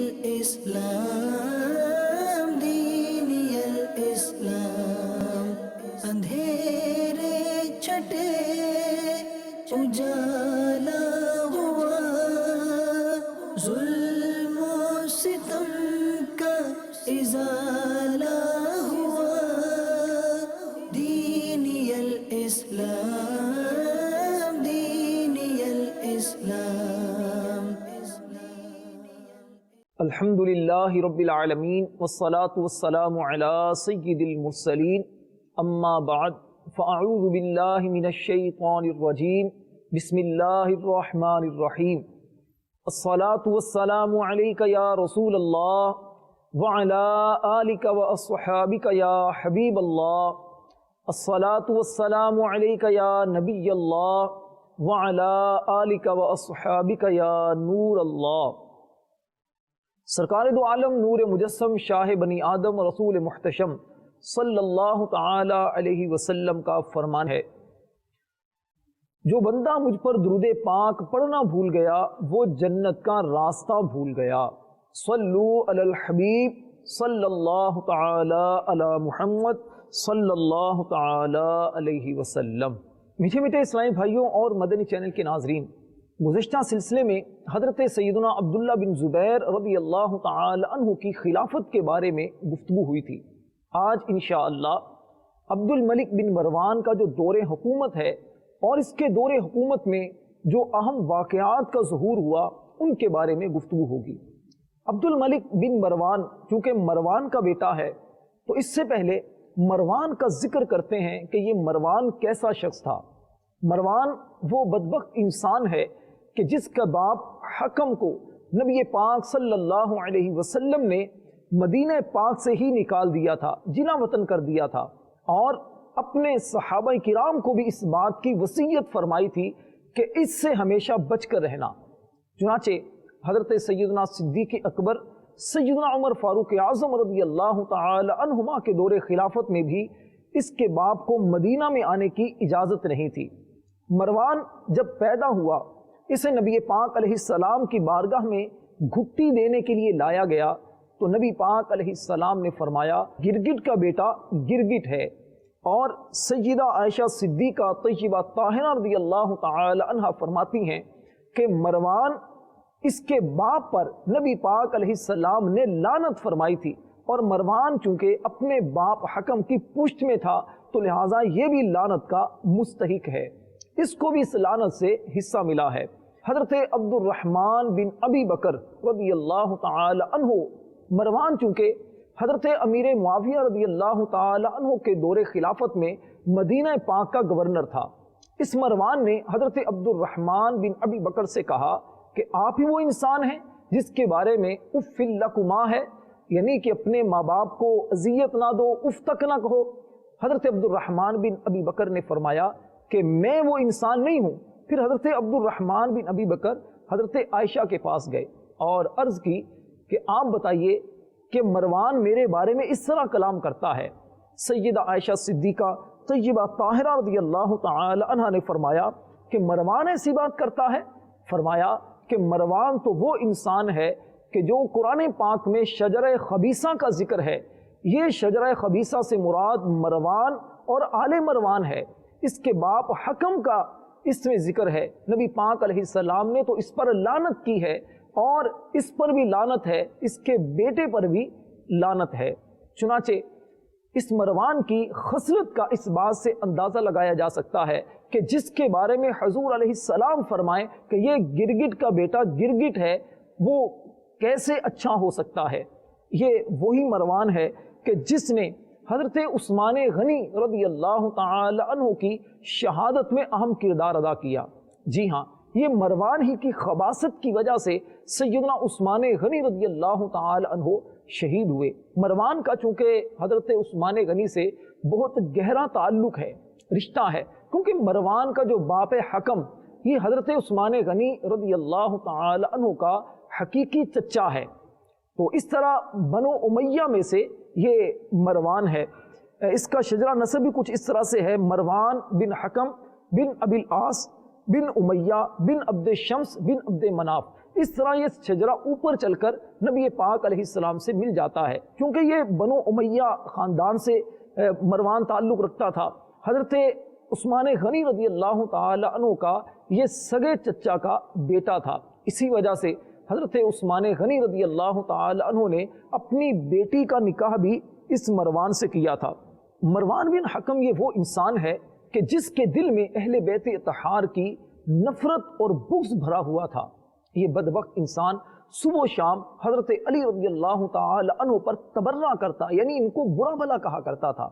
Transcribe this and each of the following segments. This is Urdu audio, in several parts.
الاسلام دین الاسلام اندھیرے چھٹے اجالا ہوا ظلم و ستم کا ازالہ ہوا دین الاسلام دین الاسلام. الحمد للہ رب العالمین والصلاة والسلام علی سید المرسلین اما بعد فاعوذ باللہ من الشیطان الرجیم بسم اللہ الرحمن الرحیم الصلاة والسلام علیک یا رسول اللہ وعلی آلک واصحابک یا حبیب اللہ الصلاة والسلام علیک یا نبی اللہ وعلی آلک واصحابک یا نور اللہ. سرکار دو عالم نور مجسم شاہ بنی آدم رسول محتشم صلی اللہ تعالی علیہ وسلم کا فرمان ہے، جو بندہ مجھ پر درود پاک پڑھنا بھول گیا وہ جنت کا راستہ بھول گیا. صلو علی الحبیب صلی اللہ تعالی علی محمد صلی اللہ تعالی علیہ وسلم. میٹھے میٹھے اسلامی بھائیوں اور مدنی چینل کے ناظرین، گزشتہ سلسلے میں حضرت سیدنا عبداللہ بن زبیر رضی اللہ تعالی عنہ کی خلافت کے بارے میں گفتگو ہوئی تھی. آج انشاءاللہ عبد الملک بن مروان کا جو دور حکومت ہے اور اس کے دور حکومت میں جو اہم واقعات کا ظہور ہوا ان کے بارے میں گفتگو ہوگی. عبد الملک بن مروان چونکہ مروان کا بیٹا ہے تو اس سے پہلے مروان کا ذکر کرتے ہیں کہ یہ مروان کیسا شخص تھا. مروان وہ بدبخت انسان ہے کہ جس کا باپ حکم کو نبی پاک صلی اللہ علیہ وسلم نے مدینہ پاک سے ہی نکال دیا تھا، جنا وطن کر دیا تھا، اور اپنے صحابہ کرام کو بھی اس بات کی وصیت فرمائی تھی کہ اس سے ہمیشہ بچ کر رہنا. چنانچہ حضرت سیدنا صدیق اکبر سیدنا عمر فاروق اعظم رضی اللہ تعالی عنہما کے دور خلافت میں بھی اس کے باپ کو مدینہ میں آنے کی اجازت نہیں تھی. مروان جب پیدا ہوا اسے نبی پاک علیہ السلام کی بارگاہ میں گھٹی دینے کے لیے لایا گیا تو نبی پاک علیہ السلام نے فرمایا گرگٹ کا بیٹا گرگٹ ہے. اور سیدہ عائشہ صدیقہ طیبہ طاہرہ رضی اللہ تعالی عنہ فرماتی ہیں کہ مروان اس کے باپ پر نبی پاک علیہ السلام نے لعنت فرمائی تھی، اور مروان چونکہ اپنے باپ حکم کی پشت میں تھا تو لہٰذا یہ بھی لعنت کا مستحق ہے، اس کو بھی اس لعنت سے حصہ ملا ہے. حضرت عبد الرحمن بن ابی بکر رضی اللہ تعالی عنہ، مروان چونکہ حضرت امیر معاویہ رضی اللہ تعالی عنہ کے دور خلافت میں مدینہ پاک کا گورنر تھا. اس مروان نے حضرت عبد الرحمن بن ابی بکر سے کہا کہ آپ ہی وہ انسان ہیں جس کے بارے میں اف لکما ہے، یعنی کہ اپنے ماں باپ کو اذیت نہ دو، اف تک نہ کہو. حضرت عبد الرحمن بن ابی بکر نے فرمایا کہ میں وہ انسان نہیں ہوں. پھر حضرت عبد الرحمن بن ابی بکر حضرت عائشہ کے پاس گئے اور عرض کی کہ آپ بتائیے کہ مروان میرے بارے میں اس طرح کلام کرتا ہے. سیدہ عائشہ صدیقہ طیبہ طاہرہ رضی اللہ تعالی عنہ نے فرمایا کہ مروان ایسی بات کرتا ہے؟ فرمایا کہ مروان تو وہ انسان ہے کہ جو قرآن پاک میں شجرہ خبیثہ کا ذکر ہے، یہ شجرہ خبیثہ سے مراد مروان اور آل مروان ہے. اس کے باپ حکم کا اس میں ذکر ہے. نبی پاک علیہ السلام نے تو اس پر لعنت کی ہے اور اس پر بھی لعنت ہے، اس کے بیٹے پر بھی لعنت ہے. چنانچہ اس مروان کی خصلت کا اس بات سے اندازہ لگایا جا سکتا ہے کہ جس کے بارے میں حضور علیہ السلام فرمائیں کہ یہ گرگٹ کا بیٹا گرگٹ ہے، وہ کیسے اچھا ہو سکتا ہے. یہ وہی مروان ہے کہ جس نے حضرت عثمان غنی رضی اللہ تعالی عنہ کی شہادت میں اہم کردار ادا کیا. جی ہاں، یہ مروان ہی کی خباثت کی وجہ سے سیدنا عثمان غنی رضی اللہ تعالی عنہ شہید ہوئے. مروان کا چونکہ حضرت عثمان غنی سے بہت گہرا تعلق ہے، رشتہ ہے، کیونکہ مروان کا جو باپ حکم یہ حضرت عثمان غنی رضی اللہ تعالی عنہ کا حقیقی چچا ہے. تو اس طرح بنو امیہ میں سے یہ مروان ہے. اس کا شجرہ نسب بھی کچھ اس طرح سے ہے: مروان بن حکم بن ابی العاص بن امیہ بن عبد شمس بن عبد مناف. اس طرح یہ شجرہ اوپر چل کر نبی پاک علیہ السلام سے مل جاتا ہے، کیونکہ یہ بنو امیہ خاندان سے مروان تعلق رکھتا تھا۔ حضرت عثمان غنی رضی اللہ تعالی عنہ کا یہ سگے چچا کا بیٹا تھا، اسی وجہ سے حضرت عثمان غنی رضی اللہ تعالی عنہ نے اپنی بیٹی کا نکاح بھی اس مروان سے کیا تھا۔ مروان بن حکم یہ وہ انسان ہے کہ جس کے دل میں اہل بیت اطہار کی نفرت اور بغض بھرا ہوا تھا۔ یہ بدبخت انسان صبح و شام حضرت علی رضی اللہ تعالی عنہ پر تبرہ کرتا، یعنی ان کو برا بھلا کہا کرتا تھا۔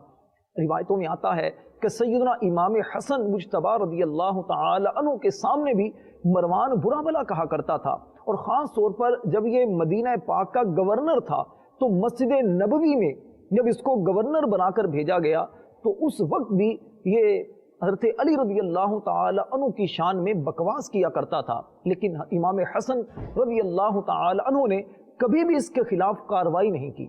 روایتوں میں آتا ہے کہ سیدنا امام حسن مجتبی رضی اللہ تعالی عنہ کے سامنے بھی مروان برا بھلا کہا کرتا تھا، اور خاص طور پر جب یہ مدینہ پاک کا گورنر تھا تو مسجد نبوی میں جب اس کو گورنر بنا کر بھیجا گیا تو اس وقت بھی یہ حضرت علی رضی اللہ تعالی عنہ کی شان میں بکواس کیا کرتا تھا، لیکن امام حسن رضی اللہ تعالی عنہ نے کبھی بھی اس کے خلاف کارروائی نہیں کی۔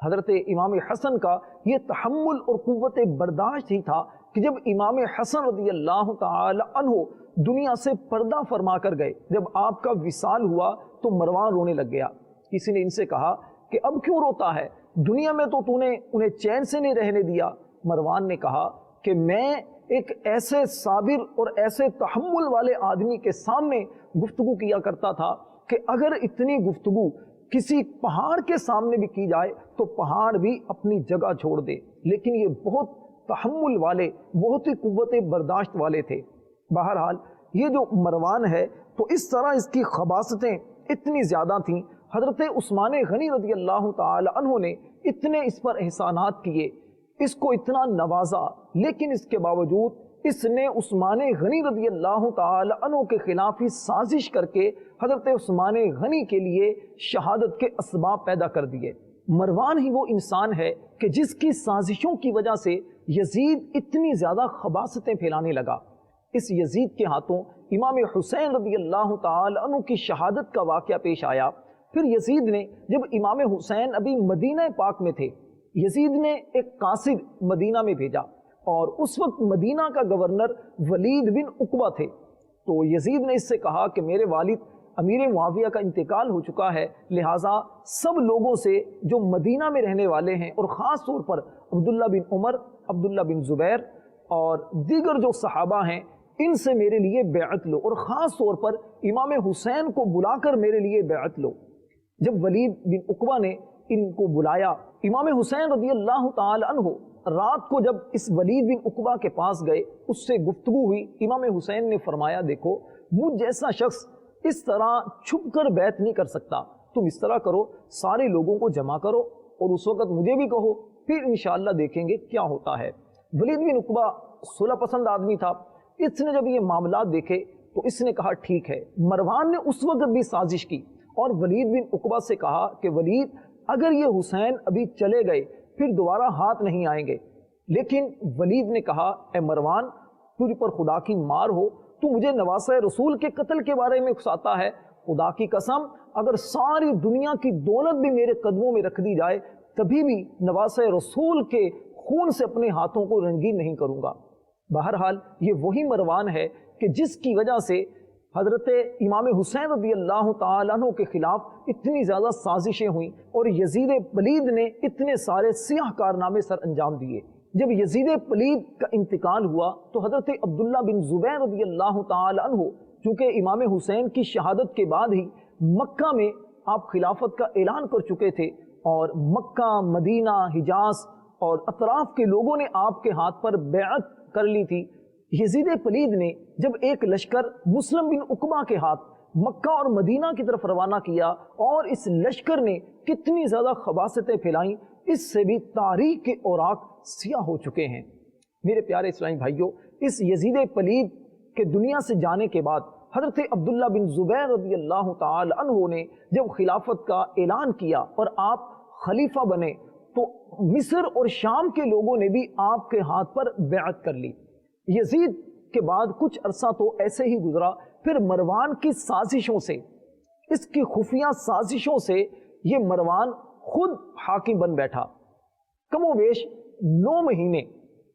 حضرت امام حسن کا یہ تحمل اور قوت برداشت ہی تھا کہ جب امام حسن رضی اللہ تعالی عنہ دنیا سے پردہ فرما کر گئے، جب آپ کا وصال ہوا تو مروان رونے لگ گیا۔ کسی نے ان سے کہا کہ اب کیوں روتا ہے، دنیا میں تو نے انہیں چین سے نہیں رہنے دیا۔ مروان نے کہا کہ میں ایک ایسے صابر اور ایسے تحمل والے آدمی کے سامنے گفتگو کیا کرتا تھا کہ اگر اتنی گفتگو کسی پہاڑ کے سامنے بھی کی جائے تو پہاڑ بھی اپنی جگہ چھوڑ دے، لیکن یہ بہت تحمل والے، بہت ہی قوت برداشت والے تھے۔ بہرحال یہ جو مروان ہے تو اس طرح اس کی خباثتیں اتنی زیادہ تھیں، حضرت عثمان غنی رضی اللہ تعالی عنہ نے اتنے اس پر احسانات کیے، اس کو اتنا نوازا، لیکن اس کے باوجود اس نے عثمان غنی رضی اللہ تعالی عنہ کے خلاف ہی سازش کر کے حضرت عثمان غنی کے لیے شہادت کے اسباب پیدا کر دیے۔ مروان ہی وہ انسان ہے کہ جس کی سازشوں کی وجہ سے یزید اتنی زیادہ خباثتیں پھیلانے لگا۔ اس یزید کے ہاتھوں امام حسین رضی اللہ تعالی عنہ کی شہادت کا واقعہ پیش آیا۔ پھر یزید نے جب امام حسین ابھی مدینہ پاک میں تھے، یزید نے ایک قاصد مدینہ میں بھیجا، اور اس وقت مدینہ کا گورنر ولید بن عقبہ تھے۔ تو یزید نے اس سے کہا کہ میرے والد امیر معاویہ کا انتقال ہو چکا ہے، لہٰذا سب لوگوں سے جو مدینہ میں رہنے والے ہیں، اور خاص طور پر عبداللہ بن عمر، عبداللہ بن زبیر اور دیگر جو صحابہ ہیں، ان سے میرے لیے بیعت لو، اور خاص طور پر امام حسین کو بلا کر میرے لیے بیعت لو۔ جب ولید بن عقبہ نے ان کو بلایا، امام حسین رضی اللہ تعالی عنہ رات کو جب اس ولید بن عقبہ کے پاس گئے، اس سے گفتگو ہوئی، امام حسین نے فرمایا دیکھو مجھ جیسا شخص اس طرح چھپ کر بیعت نہیں کر سکتا، تم اس طرح کرو سارے لوگوں کو جمع کرو اور اس وقت مجھے بھی کہو، پھر انشاءاللہ دیکھیں گے کیا ہوتا ہے۔ ولید بن عقبہ صلح پسند آدمی تھا، اس نے جب یہ معاملات دیکھے تو اس نے کہا ٹھیک ہے۔ مروان نے اس وقت بھی سازش کی اور ولید بن عقبہ سے کہا کہ ولید اگر یہ حسین ابھی چلے گئے پھر دوبارہ ہاتھ نہیں آئیں گے، لیکن ولید نے کہا اے مروان تجھ پر خدا کی مار ہو، تو مجھے نواسہ رسول کے قتل کے بارے میں اکساتا ہے، خدا کی قسم اگر ساری دنیا کی دولت بھی میرے قدموں میں رکھ دی جائے کبھی بھی نواسہ رسول کے خون سے اپنے ہاتھوں کو رنگین نہیں کروں گا۔ بہرحال یہ وہی مروان ہے کہ جس کی وجہ سے حضرت امام حسین رضی اللہ تعالیٰ عنہ کے خلاف اتنی زیادہ سازشیں ہوئیں اور یزید پلید نے اتنے سارے سیاہ کارنامے سر انجام دیے۔ جب یزید پلید کا انتقال ہوا تو حضرت عبداللہ بن زبیر رضی اللہ تعالیٰ عنہ چونکہ امام حسین کی شہادت کے بعد ہی مکہ میں آپ خلافت کا اعلان کر چکے تھے، اور مکہ، مدینہ، حجاز اور اطراف کے لوگوں نے آپ کے ہاتھ پر بیعت کر لی تھی۔ یزید پلید نے جب ایک لشکر مسلم بن عقبہ کے ہاتھ مکہ اور مدینہ کی طرف روانہ کیا، اور اس لشکر نے کتنی زیادہ خباثتیں پھیلائیں، اس سے بھی تاریخ کے اوراق سیاہ ہو چکے ہیں۔ میرے پیارے اسلامی بھائیوں، اس یزید پلید کے دنیا سے جانے کے بعد حضرت عبداللہ بن زبیر رضی اللہ تعالی عنہ نے جب خلافت کا اعلان کیا اور آپ خلیفہ بنے تو مصر اور شام کے لوگوں نے بھی آپ کے ہاتھ پر بیعت کر لی۔ یزید کے بعد کچھ عرصہ تو ایسے ہی گزرا، پھر مروان کی سازشوں سے، اس کی خفیہ سازشوں سے یہ مروان خود حاکم بن بیٹھا۔ کم و بیش 9 مہینے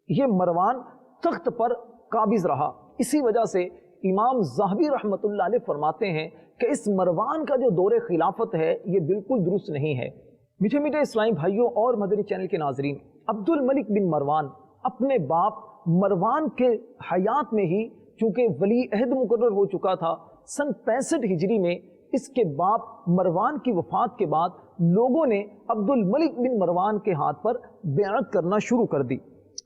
یہ مروان تخت پر قابض رہا۔ اسی وجہ سے امام زاہبی رحمۃ اللہ علیہ فرماتے ہیں کہ اس مروان کا جو دور خلافت ہے یہ بالکل درست نہیں ہے۔ میٹھے میٹھے اسلامی بھائیوں اور مدنی چینل کے ناظرین، عبد الملک بن مروان اپنے باپ مروان کے حیات میں ہی چونکہ ولی عہد مقرر ہو چکا تھا، سن 65 ہجری میں اس کے باپ مروان کی وفات کے بعد لوگوں نے عبد الملک بن مروان کے ہاتھ پر بیعت کرنا شروع کر دی۔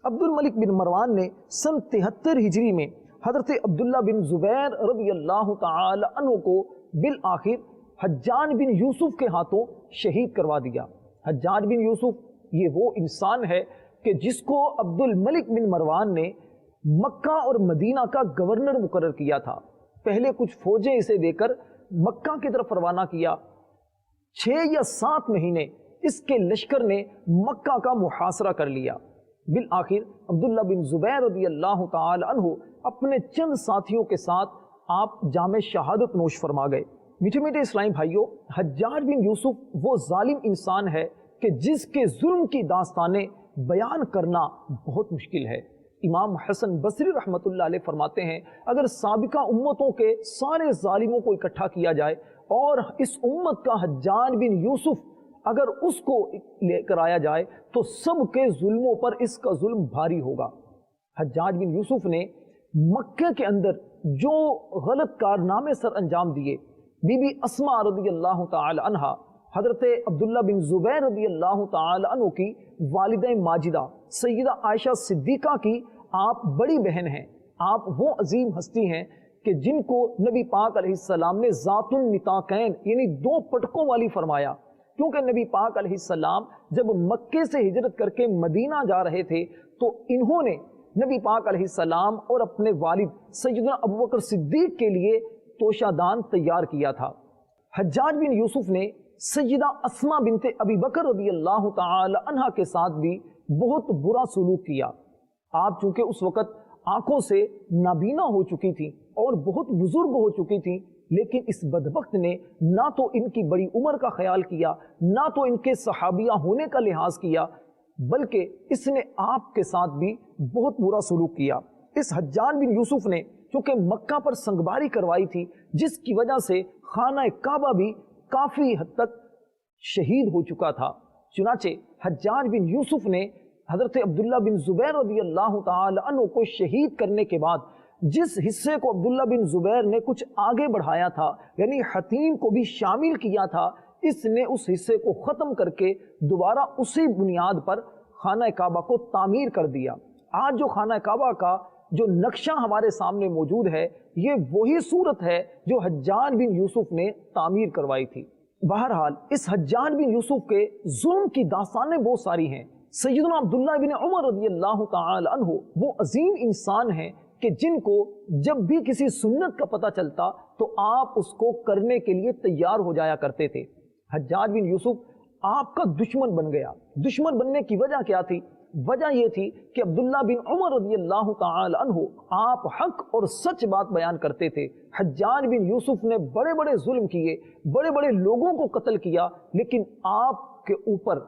عبد الملک بن مروان نے سن 73 ہجری میں حضرت عبداللہ بن زبیر رضی اللہ تعالی عنہ کو بالآخر حجاج بن یوسف کے ہاتھوں شہید کروا دیا۔ حجاج بن یوسف یہ وہ انسان ہے کہ جس کو عبد الملک بن مروان نے مکہ اور مدینہ کا گورنر مقرر کیا تھا۔ پہلے کچھ فوجیں اسے دے کر مکہ کی طرف روانہ کیا۔ 6 یا 7 مہینے اس کے لشکر نے مکہ کا محاصرہ کر لیا۔ بالآخر عبداللہ بن زبیر رضی اللہ تعالی عنہ اپنے چند ساتھیوں کے ساتھ آپ جام شہادت نوش فرما گئے۔ میٹھے میٹھے اسلامی بھائیوں، حجاج بن یوسف وہ ظالم انسان ہے کہ جس کے ظلم کی داستانیں بیان کرنا بہت مشکل ہے۔ امام حسن بصری رحمت اللہ علیہ فرماتے ہیں اگر سابقہ امتوں کے سارے ظالموں کو اکٹھا کیا جائے اور اس امت کا حجاج بن یوسف اگر اس کو لے کر آیا جائے تو سب کے ظلموں پر اس کا ظلم بھاری ہوگا۔ حجاج بن یوسف نے مکہ کے اندر جو غلط کارنامے سر انجام دیے، بی بی اسماء رضی اللہ تعالی عنہ حضرت عبداللہ بن زبیر رضی اللہ تعالی عنہ کی والدہ ماجدہ سیدہ عائشہ صدیقہ کی آپ بڑی بہن ہیں، آپ وہ عظیم ہستی ہیں کہ جن کو نبی پاک علیہ السلام نے ذات النطاقین یعنی 2 پٹکوں والی فرمایا، کیونکہ نبی پاک علیہ السلام جب مکے سے ہجرت کر کے مدینہ جا رہے تھے تو انہوں نے نبی پاک علیہ السلام اور اپنے والد سیدنا ابوبکر صدیق کے لیے توشہ دان تیار کیا تھا۔ حجاج بن یوسف نے سیدہ اسماء بنت ابی بکر رضی اللہ تعالی عنہ کے ساتھ بھی بہت برا سلوک کیا۔ آپ چونکہ اس وقت آنکھوں سے نابینا ہو چکی تھی اور بہت بزرگ ہو چکی تھی، لیکن اس بدبخت نے نہ تو ان کی بڑی عمر کا خیال کیا، نہ تو ان کے صحابیہ ہونے کا لحاظ کیا، بلکہ اس نے آپ کے ساتھ بھی بہت برا سلوک کیا۔ اس حجاج بن یوسف نے چونکہ مکہ پر سنگباری کروائی تھی، جس کی وجہ سے خانہ کعبہ بھی کافی حد تک شہید ہو چکا تھا۔ چنانچہ حجاج بن یوسف نے حضرت عبداللہ بن زبیر رضی اللہ تعالی عنہ کو شہید کرنے کے بعد جس حصے کو عبداللہ بن زبیر نے کچھ آگے بڑھایا تھا، یعنی حتیم کو بھی شامل کیا تھا، اس نے اس حصے کو ختم کر کے دوبارہ اسی بنیاد پر خانہ کعبہ کو تعمیر کر دیا۔ آج جو خانہ کعبہ کا جو نقشہ ہمارے سامنے موجود ہے، یہ وہی صورت ہے جو حجاج بن یوسف نے تعمیر کروائی تھی۔ بہرحال اس حجاج بن یوسف کے ظلم کی داستانیں بہت ساری ہیں۔ سیدنا عبداللہ بن عمر رضی اللہ تعالی عنہ وہ عظیم انسان ہیں کہ جن کو جب بھی کسی سنت کا پتہ چلتا تو آپ اس کو کرنے کے لیے تیار ہو جایا کرتے تھے۔ حجاج بن یوسف آپ کا دشمن بن گیا۔ دشمن بننے کی وجہ کیا تھی؟ وجہ یہ تھی کہ عبداللہ بن عمر رضی اللہ تعالی عنہ آپ حق اور سچ بات بیان کرتے تھے۔ حجاج بن یوسف نے بڑے بڑے ظلم کیے، بڑے بڑے لوگوں کو قتل کیا، لیکن آپ کے اوپر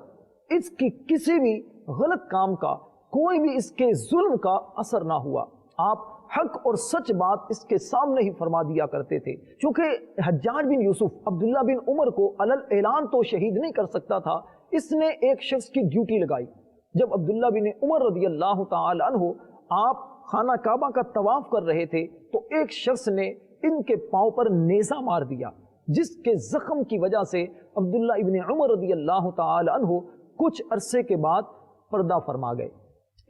اس کی کسی بھی غلط کام کا، کوئی بھی اس کے ظلم کا اثر نہ ہوا۔ آپ حق اور سچ بات اس کے سامنے ہی فرما دیا کرتے تھے۔ چونکہ حجاج بن یوسف عبداللہ بن عمر کو علل اعلان تو شہید نہیں کر سکتا تھا، اس نے ایک شخص کی ڈیوٹی لگائی۔ جب عبداللہ بن عمر رضی اللہ تعالی عنہ آپ خانہ کعبہ کا طواف کر رہے تھے تو ایک شخص نے ان کے پاؤں پر نیزہ مار دیا، جس کے زخم کی وجہ سے عبداللہ ابن عمر رضی اللہ تعالی عنہ کچھ عرصے کے بعد پردہ فرما گئے۔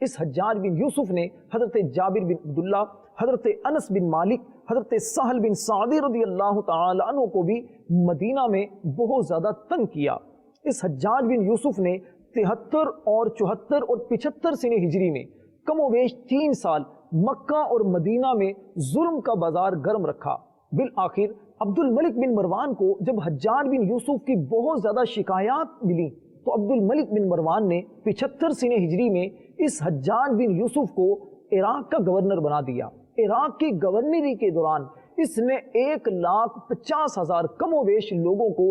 اس حجاج بن یوسف نے حضرت جابر بن عبداللہ، حضرت انس بن مالک، حضرت سہل بن سعدی رضی اللہ تعالی عنہ کو بھی مدینہ میں بہت زیادہ تنگ کیا۔ اس حجاج بن یوسف نے 73 اور 74 اور 75 سنہ ہجری میں کم و بیش 3 سال مکہ اور مدینہ میں ظلم کا بازار گرم رکھا۔ بالآخر عبد الملک بن مروان کو جب حجاج بن یوسف کی بہت زیادہ شکایات ملی تو عبد الملک بن مروان نے 75 سنہ ہجری میں اس حجاج بن یوسف کو عراق کا گورنر بنا دیا۔ عراق کی گورنری کے دوران اس نے 1,50,000 کم و بیش لوگوں کو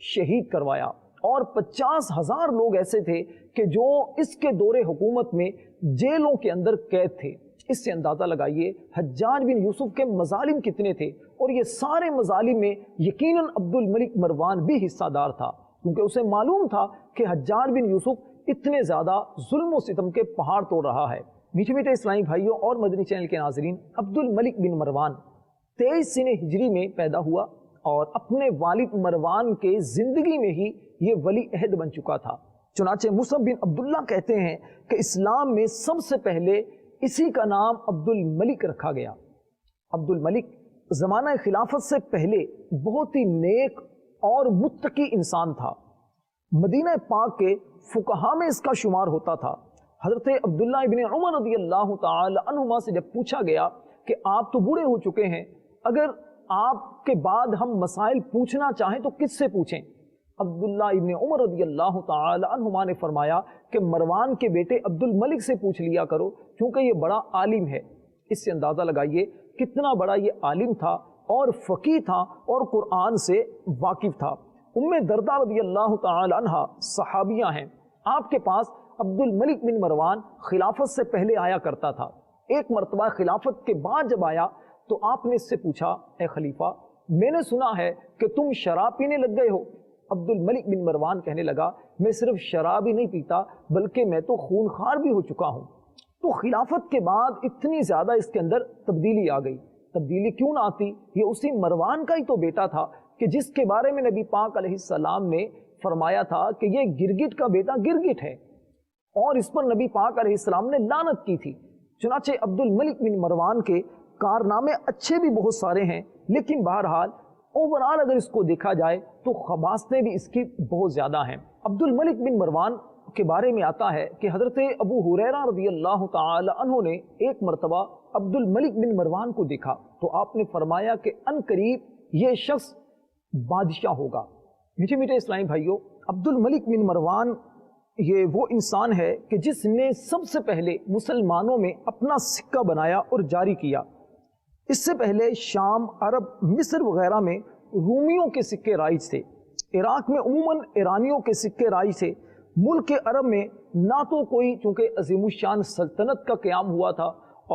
شہید کروایا، اور 50,000 لوگ ایسے تھے کہ جو اس کے دور حکومت میں جیلوں کے اندر قید تھے۔ اس سے اندازہ لگائیے حجاج بن یوسف کے مظالم کتنے تھے، اور یہ سارے مظالم میں یقیناً عبد الملک مروان بھی حصہ دار تھا، کیونکہ اسے معلوم تھا کہ حجاج بن یوسف اتنے زیادہ ظلم و ستم کے پہاڑ توڑ رہا ہے۔ میٹھے میٹھے اسلامی بھائیوں اور مدنی چینل کے ناظرین، عبد الملک بن مروان 23 سنہ ہجری میں پیدا ہوا اور اپنے والد مروان کے زندگی میں ہی یہ ولی عہد بن چکا تھا۔ چنانچہ مصعب بن عبداللہ کہتے ہیں کہ اسلام میں سب سے پہلے اسی کا نام عبد الملک رکھا گیا۔ عبد الملک زمانہ خلافت سے پہلے بہت ہی نیک اور متقی انسان تھا۔ مدینہ پاک کے فقہا میں اس کا شمار ہوتا تھا۔ حضرت عبداللہ ابن عمر رضی اللہ تعالی عنہما سے جب پوچھا گیا کہ آپ تو بوڑھے ہو چکے ہیں، اگر آپ کے بعد ہم مسائل پوچھنا چاہیں تو کس سے پوچھیں؟ عبداللہ ابن عمر رضی اللہ تعالی عنہما نے فرمایا کہ مروان کے بیٹے عبد الملک سے پوچھ لیا کرو، کیونکہ یہ بڑا عالم ہے۔ اس سے اندازہ لگائیے کتنا بڑا یہ عالم تھا اور فقیہ تھا اور قرآن سے واقف تھا۔ ام دردہ رضی اللہ تعالی عنہ صحابیہ ہیں، آپ کے پاس عبد الملک بن مروان خلافت سے پہلے آیا کرتا تھا۔ ایک مرتبہ خلافت کے بعد جب آیا تو آپ نے اس سے پوچھا، اے خلیفہ میں نے سنا ہے کہ تم شراب پینے لگ گئے ہو۔ عبد الملک بن مروان کہنے لگا، میں صرف شراب ہی نہیں پیتا بلکہ میں تو خونخوار بھی ہو چکا ہوں۔ تو خلافت کے بعد اتنی زیادہ اس کے اندر تبدیلی آ گئی۔ تبدیلی کیوں نہ آتی؟ یہ اسی مروان کا ہی تو بیٹا تھا کہ جس کے بارے میں نبی پاک علیہ السلام نے فرمایا تھا کہ یہ گرگٹ کا بیٹا گرگٹ ہے، اور اس پر نبی پاک علیہ السلام نے لعنت کی تھی۔ چنانچہ عبد الملک بن مروان کے کارنامے اچھے بھی بہت سارے ہیں، لیکن بہرحال اوورال اگر اس کو دیکھا جائے تو خباثتیں بھی اس کی بہت زیادہ ہیں۔ عبد الملک بن مروان کے بارے میں آتا ہے کہ حضرت ابو ہریرہ رضی اللہ تعالی عنہ نے ایک مرتبہ عبد الملک بن مروان کو دیکھا تو آپ نے فرمایا کہ ان قریب یہ شخص بادشاہ ہوگا۔ میٹھے میٹھے اسلامی بھائیوں، عبد الملک بن مروان یہ وہ انسان ہے کہ جس نے سب سے پہلے مسلمانوں میں اپنا سکہ بنایا اور جاری کیا۔ اس سے پہلے شام، عرب، مصر وغیرہ میں رومیوں کے سکے رائج تھے، عراق میں عموماً ایرانیوں کے سکے رائج تھے، ملک عرب میں نہ تو کوئی چونکہ عظیم الشان سلطنت کا قیام ہوا تھا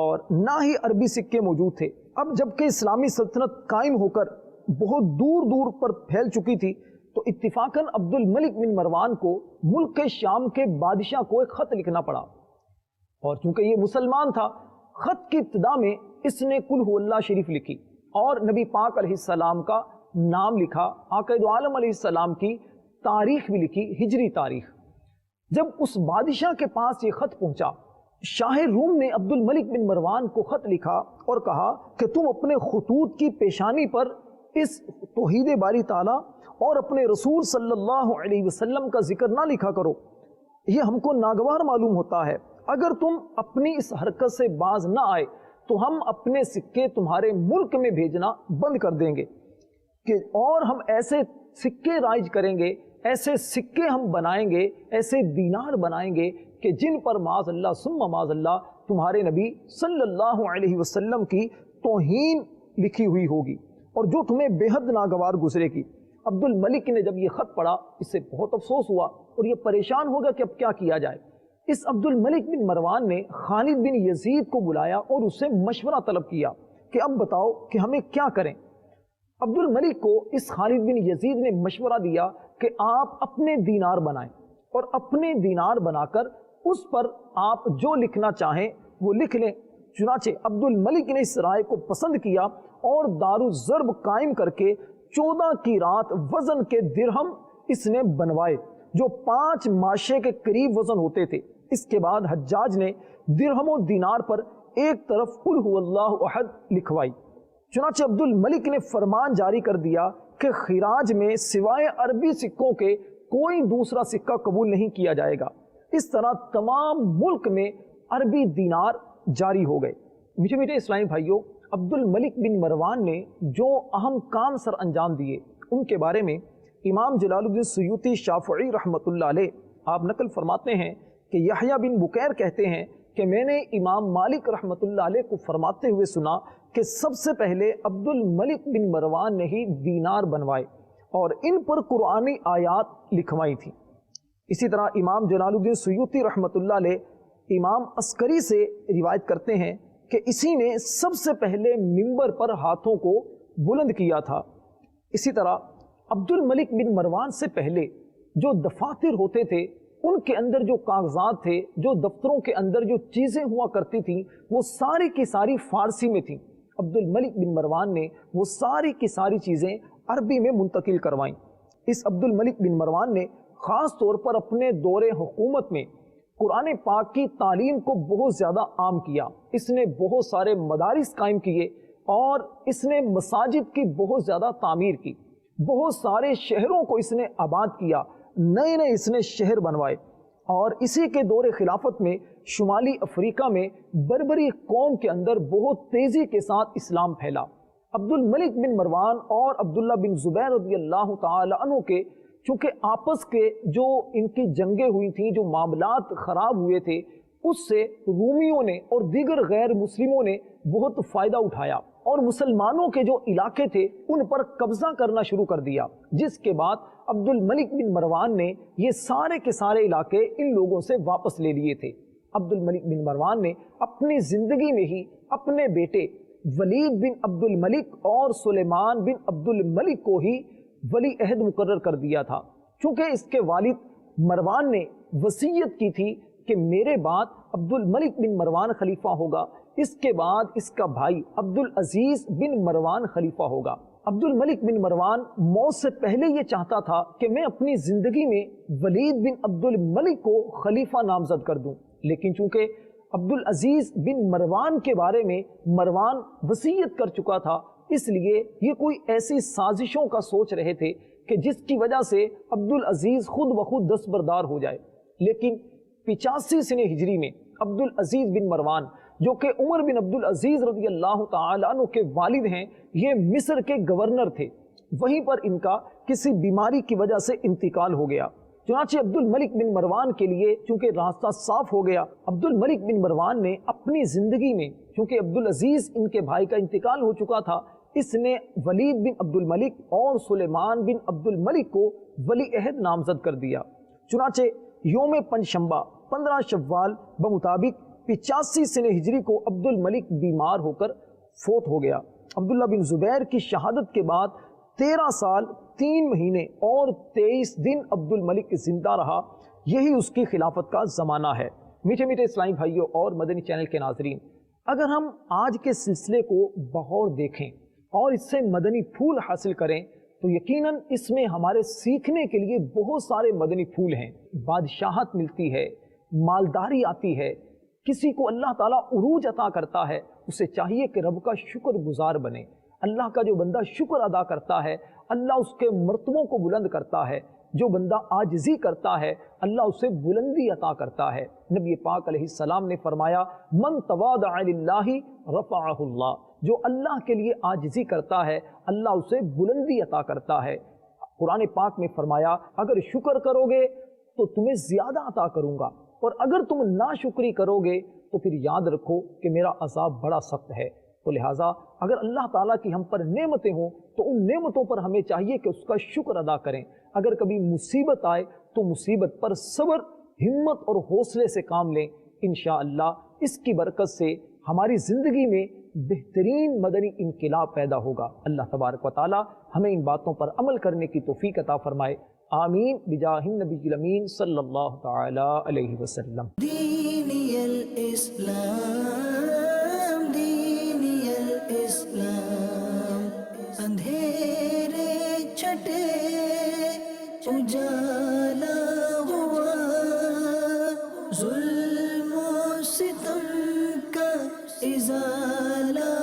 اور نہ ہی عربی سکے موجود تھے۔ اب جبکہ اسلامی سلطنت قائم ہو کر بہت دور دور پر پھیل چکی تھی تو اتفاقاً عبد الملک بن مروان کو ملک کے شام کے بادشاہ کو ایک خط لکھنا پڑا، اور چونکہ یہ مسلمان تھا، خط کی ابتدا میں اس نے قل هو اللہ شریف لکھی اور نبی پاک علیہ السلام کا نام لکھا، آقا دو عالم علیہ السلام کی تاریخ بھی لکھی، ہجری تاریخ۔ جب اس بادشاہ کے پاس یہ خط پہنچا، شاہ روم نے عبد الملک بن مروان کو خط لکھا اور کہا کہ تم اپنے خطوط کی پیشانی پر اس توحید باری تعالی اور اپنے رسول صلی اللہ علیہ وسلم کا ذکر نہ لکھا کرو، یہ ہم کو ناگوار معلوم ہوتا ہے۔ اگر تم اپنی اس حرکت سے باز نہ آئے تو ہم اپنے سکے تمہارے ملک میں بھیجنا بند کر دیں گے اور ہم ایسے سکے رائج کریں گے، ایسے سکے ہم بنائیں گے، ایسے دینار بنائیں گے کہ جن پر معاذ اللہ ثم معاذ اللہ تمہارے نبی صلی اللہ علیہ وسلم کی توہین لکھی ہوئی ہوگی اور جو تمہیں بے حد ناگوار گزرے گی۔ عبد الملک نے جب یہ خط پڑھا اس سے بہت افسوس ہوا اور یہ پریشان ہو گیا کہ اب کیا کیا جائے۔ اس عبد الملک بن مروان نے خالد بن یزید کو بلایا اور اس سے مشورہ طلب کیا کہ اب بتاؤ کہ ہمیں کیا کریں۔ عبد الملک کو اس خالد بن یزید نے مشورہ دیا کہ آپ اپنے دینار بنائیں اور اپنے دینار بنا کر اس پر آپ جو لکھنا چاہیں وہ لکھ لیں۔ چنانچہ عبد الملک نے اس رائے کو پسند کیا اور دار الضرب قائم کر کے 14 کی رات وزن کے درہم اس نے بنوائے جو 5 ماشے کے قریب وزن ہوتے تھے۔ اس کے بعد حجاج نے درہم و دینار پر ایک طرف قل هو اللہ احد لکھوائی۔ چنانچہ عبد الملک نے فرمان جاری کر دیا کہ خراج میں سوائے عربی سکوں کے کوئی دوسرا سکہ قبول نہیں کیا جائے گا۔ اس طرح تمام ملک میں عربی دینار جاری ہو گئے۔ میٹھے میٹھے اسلامی بھائیوں، عبد الملک بن مروان نے جو اہم کام سر انجام دیے ان کے بارے میں امام جلال الدین سیوطی شافعی رحمۃ اللہ علیہ آپ نقل فرماتے ہیں کہ یحییٰ بن بکیر کہتے ہیں کہ میں نے امام مالک رحمۃ اللہ علیہ کو فرماتے ہوئے سنا کہ سب سے پہلے عبد الملک بن مروان نے ہی دینار بنوائے اور ان پر قرآنی آیات لکھوائی تھی۔ اسی طرح امام جلال الدین سیوطی رحمۃ اللہ علیہ امام عسکری سے روایت کرتے ہیں کہ اسی نے سب سے پہلے منبر پر ہاتھوں کو بلند کیا تھا۔ اسی طرح عبد الملک بن مروان سے پہلے جو دفاتر ہوتے تھے، ان کے اندر جو کاغذات تھے، جو دفتروں کے اندر جو چیزیں ہوا کرتی تھیں، وہ ساری کی ساری فارسی میں تھیں۔ عبد الملک بن مروان نے وہ ساری کی ساری چیزیں عربی میں منتقل کروائیں۔ اس عبد الملک بن مروان نے خاص طور پر اپنے دور حکومت میں قرآن پاک کی تعلیم کو بہت زیادہ عام کیا۔ اس نے بہت سارے مدارس قائم کیے اور اس نے مساجد کی بہت زیادہ تعمیر کی، بہت سارے شہروں کو اس نے آباد کیا، نئے نئے اس نے شہر بنوائے۔ اور اسی کے دور خلافت میں شمالی افریقہ میں بربری قوم کے اندر بہت تیزی کے ساتھ اسلام پھیلا۔ عبد الملک بن مروان اور عبداللہ بن زبیر رضی اللہ تعالی عنہ کے چونکہ آپس کے جو ان کی جنگیں ہوئی تھیں، جو معاملات خراب ہوئے تھے، اس سے رومیوں نے اور دیگر غیر مسلموں نے بہت فائدہ اٹھایا اور مسلمانوں کے جو علاقے تھے ان پر قبضہ کرنا شروع کر دیا، جس کے بعد عبد الملک بن مروان نے یہ سارے کے سارے علاقے ان لوگوں سے واپس لے لیے تھے۔ عبد الملک بن مروان نے اپنی زندگی میں ہی اپنے بیٹے ولید بن عبد الملک اور سلیمان بن عبد الملک کو ہی ولی عہد مقرر کر دیا تھا، چونکہ اس کے والد مروان نے وصیت کی تھی کہ میرے بعد عبد الملک بن مروان خلیفہ ہوگا، اس کے بعد اس کا بھائی عبد العزیز بن مروان خلیفہ ہوگا۔ عبد الملک بن مروان موت سے پہلے یہ چاہتا تھا کہ میں اپنی زندگی میں ولید بن عبد الملک کو خلیفہ نامزد کر دوں، لیکن چونکہ عبد العزیز بن مروان کے بارے میں مروان وصیت کر چکا تھا، اس لیے یہ کوئی ایسی سازشوں کا سوچ رہے تھے کہ جس کی وجہ سے عبد العزیز خود بخود دستبردار ہو جائے۔ لیکن 85 سنہ ہجری میں عبد العزیز بن مروان، جو کہ عمر بن عبد العزیز رضی اللہ تعالی عنہ کے والد ہیں، یہ مصر کے گورنر تھے، وہیں پر ان کا کسی بیماری کی وجہ سے انتقال ہو گیا۔ چنانچہ عبد الملک بن مروان کے لیے چونکہ راستہ صاف ہو گیا، عبد الملک بن مروان نے اپنی زندگی میں، چونکہ عبد العزیز ان کے بھائی کا انتقال ہو چکا تھا، اس نے ولید بن عبد الملک اور سلیمان بن عبد الملک کو ولی عہد نامزد کر دیا۔ چنانچہ یوم پنجشنبہ 15 شوال بمطابق 85 سنہ ہجری کو عبد الملک بیمار ہو کر فوت ہو گیا۔ عبداللہ بن زبیر کی شہادت کے بعد 13 سال 3 مہینے اور 23 دن عبد الملک زندہ رہا۔ یہی اس کی خلافت کا زمانہ ہے۔ میٹھے میٹھے اسلامی بھائیوں اور مدنی چینل کے ناظرین، اگر ہم آج کے سلسلے کو بغور دیکھیں اور اس سے مدنی پھول حاصل کریں تو یقیناً اس میں ہمارے سیکھنے کے لیے بہت سارے مدنی پھول ہیں۔ بادشاہت ملتی ہے، مالداری آتی ہے، کسی کو اللہ تعالیٰ عروج عطا کرتا ہے، اسے چاہیے کہ رب کا شکر گزار بنے۔ اللہ کا جو بندہ شکر ادا کرتا ہے، اللہ اس کے مرتبوں کو بلند کرتا ہے۔ جو بندہ عاجزی کرتا ہے، اللہ اسے بلندی عطا کرتا ہے۔ نبی پاک علیہ السلام نے فرمایا، من تواضع للہ رفعہ اللہ، جو اللہ کے لیے عاجزی کرتا ہے، اللہ اسے بلندی عطا کرتا ہے۔ قرآن پاک میں فرمایا، اگر شکر کرو گے تو تمہیں زیادہ عطا کروں گا، اور اگر تم ناشکری کرو گے تو پھر یاد رکھو کہ میرا عذاب بڑا سخت ہے۔ تو لہٰذا اگر اللہ تعالیٰ کی ہم پر نعمتیں ہوں تو ان نعمتوں پر ہمیں چاہیے کہ اس کا شکر ادا کریں۔ اگر کبھی مصیبت آئے تو مصیبت پر صبر، ہمت اور حوصلے سے کام لیں۔ انشاءاللہ اس کی برکت سے ہماری زندگی میں بہترین مدنی انقلاب پیدا ہوگا۔ اللہ تبارک و تعالیٰ ہمیں ان باتوں پر عمل کرنے کی توفیق عطا فرمائے۔ آمین بجاہ النبی الامین صلی اللہ تعالی علیہ وسلم۔ دینی الاسلام، دینی الاسلام، اندھیرے چھٹے اجالا ہوا، ظلم و ستم کا ازالہ